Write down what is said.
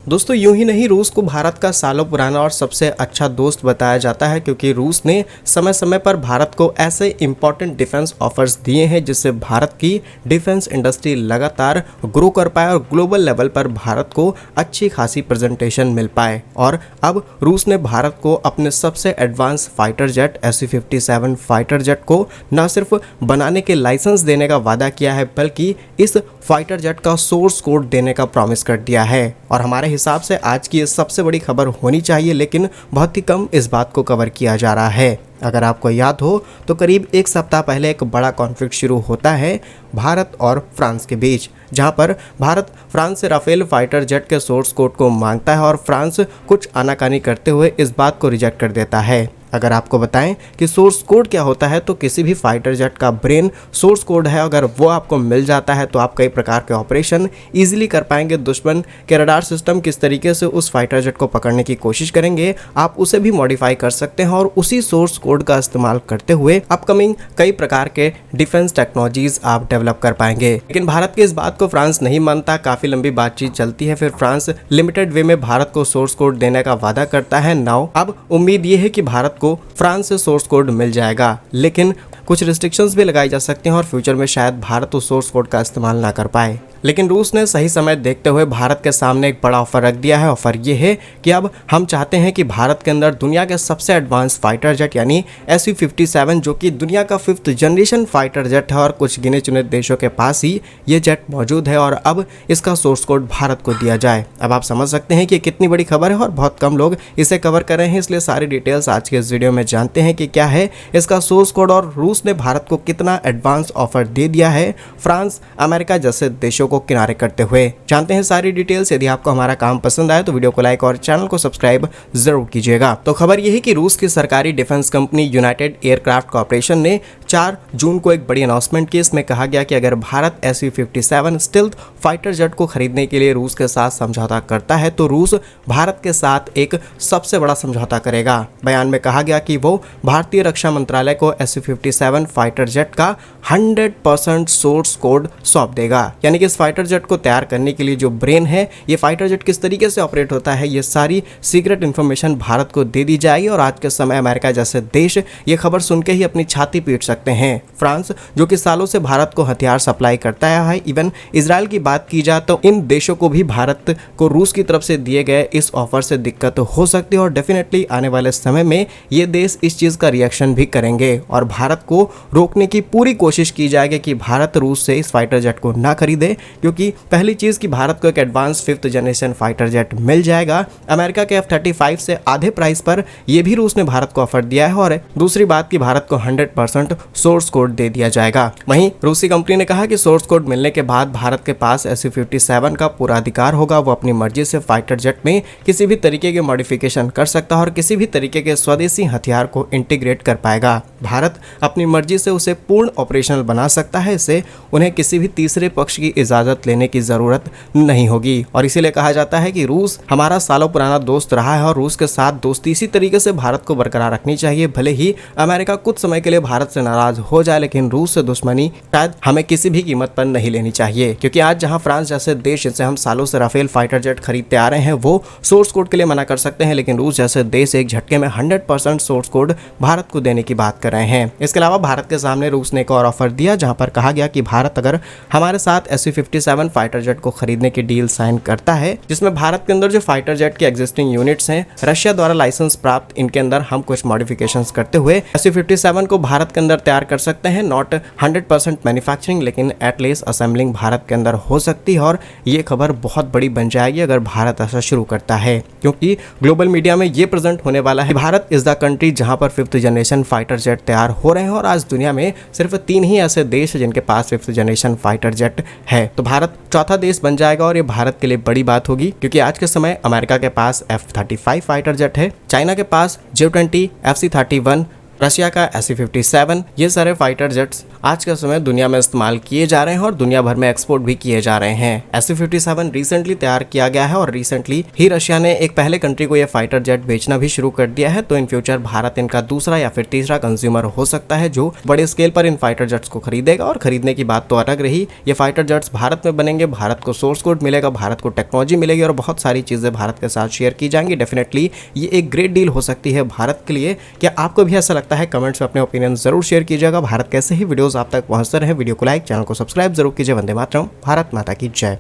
दोस्तों यूं ही नहीं, रूस को भारत का सालों पुराना और सबसे अच्छा दोस्त बताया जाता है क्योंकि रूस ने समय समय पर भारत को ऐसे इंपॉर्टेंट डिफेंस ऑफर्स दिए हैं जिससे भारत की डिफेंस इंडस्ट्री लगातार ग्रो कर पाए और ग्लोबल लेवल पर भारत को अच्छी खासी प्रेजेंटेशन मिल पाए। और अब रूस ने भारत को अपने सबसे advance fighter jet Su-57 fighter jet को न सिर्फ बनाने के लाइसेंस देने का वादा किया है बल्कि इस फाइटर जेट का सोर्स कोड देने का प्रॉमिस कर दिया है। और हमारे हिसाब से आज की ये सबसे बड़ी खबर होनी चाहिए, लेकिन बहुत ही कम इस बात को कवर किया जा रहा है। अगर आपको याद हो तो करीब एक सप्ताह पहले एक बड़ा कॉन्फ्लिक्ट शुरू होता है भारत और फ्रांस के बीच, जहां पर भारत फ्रांस से राफेल फाइटर जेट के सोर्स कोड को मांगता है और फ्रांस कुछ आनाकानी करते हुए इस बात को रिजेक्ट कर देता है। अगर आपको बताएं कि सोर्स कोड क्या होता है तो किसी भी फाइटर जेट का ब्रेन सोर्स कोड है। अगर वो आपको मिल जाता है तो आप कई प्रकार के ऑपरेशन इजीली कर पाएंगे। दुश्मन के रडार सिस्टम किस तरीके से उस फाइटर जेट को पकड़ने की कोशिश करेंगे, आप उसे भी मॉडिफाई कर सकते हैं और उसी सोर्स कोड का इस्तेमाल करते हुए अपकमिंग कई प्रकार के डिफेंस टेक्नोलॉजीज आप डेवलप कर पाएंगे। लेकिन भारत की इस बात को फ्रांस नहीं मानता। काफी लंबी बातचीत चलती है, फिर फ्रांस लिमिटेड वे में भारत को सोर्स कोड देने का वादा करता है। नाउ अब उम्मीद ये है कि भारत को फ्रांस से सोर्स कोड मिल जाएगा, लेकिन कुछ रिस्ट्रिक्शंस भी लगाई जा सकती हैं और फ्यूचर में शायद भारत उस सोर्स कोड का इस्तेमाल ना कर पाए। लेकिन रूस ने सही समय देखते हुए भारत के सामने एक बड़ा ऑफर रख दिया है। ऑफर ये है कि अब हम चाहते हैं कि भारत के अंदर दुनिया के सबसे एडवांस फाइटर जेट यानी Su-57 जो कि दुनिया का 5th जनरेशन फाइटर जेट है और कुछ गिने चुने देशों के पास ही ये जेट मौजूद है और अब इसका सोर्स कोड भारत को दिया जाए। अब आप समझ सकते हैं कि ये कितनी बड़ी खबर है और बहुत कम लोग इसे कवर कर रहे हैं, इसलिए सारी डिटेल्स आज के इस वीडियो में जानते हैं कि क्या है इसका सोर्स कोड और रूस ने भारत को कितना एडवांस ऑफर दे दिया है फ्रांस अमेरिका जैसे देशों को किनारे करते हुए। जानते हैं सारी डिटेल्स। यदि आपको हमारा काम पसंद आए तो वीडियो को लाइक और चैनल को सब्सक्राइब जरूर कीजिएगा। तो खबर यह है कि रूस की सरकारी defence company United aircraft corporation ने 4 जून को एक बड़ी अनाउंसमेंट की। इसमें कहा गया कि अगर Bharat Su-57 stealth fighter jet को खरीदने के लिए रूस के साथ समझौता करता है तो रूस भारत के साथ एक सबसे बड़ा समझौता करेगा। बयान में कहा गया कि वो भारतीय रक्षा मंत्रालय को Su-57 फाइटर जेट का 100% सोर्स कोड सौंप देगा। यानी कि इस फाइटर जेट को तैयार करने के लिए जो ब्रेन है, ये फाइटर जेट किस तरीके से ऑपरेट होता है, ये सारी सीक्रेट इन्फॉर्मेशन भारत को दे दी जाएगी। और आज के समय अमेरिका जैसे देश ये खबर सुन के ही अपनी छाती पीट सकते हैं। फ्रांस जो कि सालों से भारत को हथियार सप्लाई करता है, इवन इजराइल की बात की जाए तो इन देशों को भी भारत को रूस की तरफ से दिए गए इस ऑफर से दिक्कत हो सकती है और डेफिनेटली आने वाले समय में ये देश इस चीज का रिएक्शन भी करेंगे और भारत को रोकने की पूरी कोशिश की जाएगी कि भारत रूस से इस फाइटर जेट को ना खरीदे। क्योंकि पहली चीज कि भारत को एक advance 5th generation fighter jet मिल जाएगा अमेरिका के F-35 से आधे प्राइस पर, यह भी रूस ने भारत को ऑफर दिया है। और दूसरी बात कि भारत को 100% सोर्स कोड दे दिया जाएगा। वहीं रूसी कंपनी ने कहा कि सोर्स कोड मिलने के बाद भारत के पास Su-57 का पूरा अधिकार होगा। वो अपनी मर्जी से फाइटर जेट में किसी भी तरीके के मॉडिफिकेशन कर सकता है और किसी भी तरीके के स्वदेशी हथियार को इंटीग्रेट कर पाएगा। भारत अपनी मर्जी से उसे पूर्ण ऑपरेशनल बना सकता है। इससे उन्हें किसी भी तीसरे पक्ष की इजाजत लेने की जरूरत नहीं होगी। और इसीलिए कहा जाता है कि रूस हमारा सालों पुराना दोस्त रहा है और रूस के साथ दोस्ती इसी तरीके से भारत को बरकरार रखनी चाहिए। भले ही अमेरिका कुछ समय के लिए भारत से नाराज हो जाए, लेकिन रूस से दुश्मनी शायद हमें किसी भी कीमत पर नहीं लेनी चाहिए। क्योंकि आज जहां फ्रांस जैसे देश जिनसे हम सालों से राफेल फाइटर जेट खरीदते आ रहे हैं वो सोर्स कोड के लिए मना कर सकते हैं, लेकिन रूस जैसे देश एक झटके में 100% सोर्स कोड भारत को देने की बात कर रहे हैं। इसके अलावा भारत के सामने रूस ने एक और ऑफर दिया जहां पर कहा गया कि भारत अगर हमारे साथ Su-57 फाइटर जेट को खरीदने की डील साइन करता है, जिसमें भारत के अंदर जो फाइटर जेट के एग्जिस्टिंग यूनिट्स हैं रशिया द्वारा लाइसेंस प्राप्त, इनके अंदर हम कुछ मॉडिफिकेशंस करते हुए Su-57 को भारत के अंदर तैयार कर सकते हैं। नॉट 100% मैन्युफैक्चरिंग, लेकिन एटलीस्ट असेंबलिंग भारत के अंदर हो सकती है। और ये खबर बहुत बड़ी बन जाएगी अगर भारत ऐसा शुरू करता है, क्योंकि ग्लोबल मीडिया में ये प्रेजेंट होने वाला है भारत इज द कंट्री जहां पर 5th जनरेशन फाइटर जेट तैयार हो रहे हैं। और आज दुनिया में सिर्फ 3 ही ऐसे देश हैं जिनके पास 5th जनरेशन फाइटर जेट है, तो भारत चौथा देश बन जाएगा और ये भारत के लिए बड़ी बात होगी। क्योंकि आज के समय अमेरिका के पास F-35 फाइटर जेट है, चाइना के पास J-20 FC-31 रशिया का SU-57, ये सारे फाइटर जेट्स आज के समय दुनिया में इस्तेमाल किए जा रहे हैं और दुनिया भर में एक्सपोर्ट भी किए जा रहे हैं। SU-57 रिसेंटली तैयार किया गया है और रिसेंटली ही रशिया ने एक पहले कंट्री को ये फाइटर जेट बेचना भी शुरू कर दिया है। तो इन फ्यूचर भारत इनका दूसरा या फिर तीसरा कंज्यूमर हो सकता है जो बड़े स्केल पर इन फाइटर जेट्स को खरीदेगा। और खरीदने की बात तो अलग रही, ये फाइटर जेट्स भारत में बनेंगे, भारत को सोर्स कोड मिलेगा, भारत को टेक्नोलॉजी मिलेगी और बहुत सारी चीजें भारत के साथ शेयर की जाएंगी। डेफिनेटली ये एक ग्रेट डील हो सकती है भारत के लिए। क्या आपको भी ऐसा लगता है? कमेंट्स में अपने ओपिनियन जरूर शेयर कीजिएगा। भारत कैसे ही वीडियोस आप तक पहुंचते रहे, वीडियो को लाइक, चैनल को सब्सक्राइब जरूर कीजिए। वंदे मातरम, भारत माता की जय।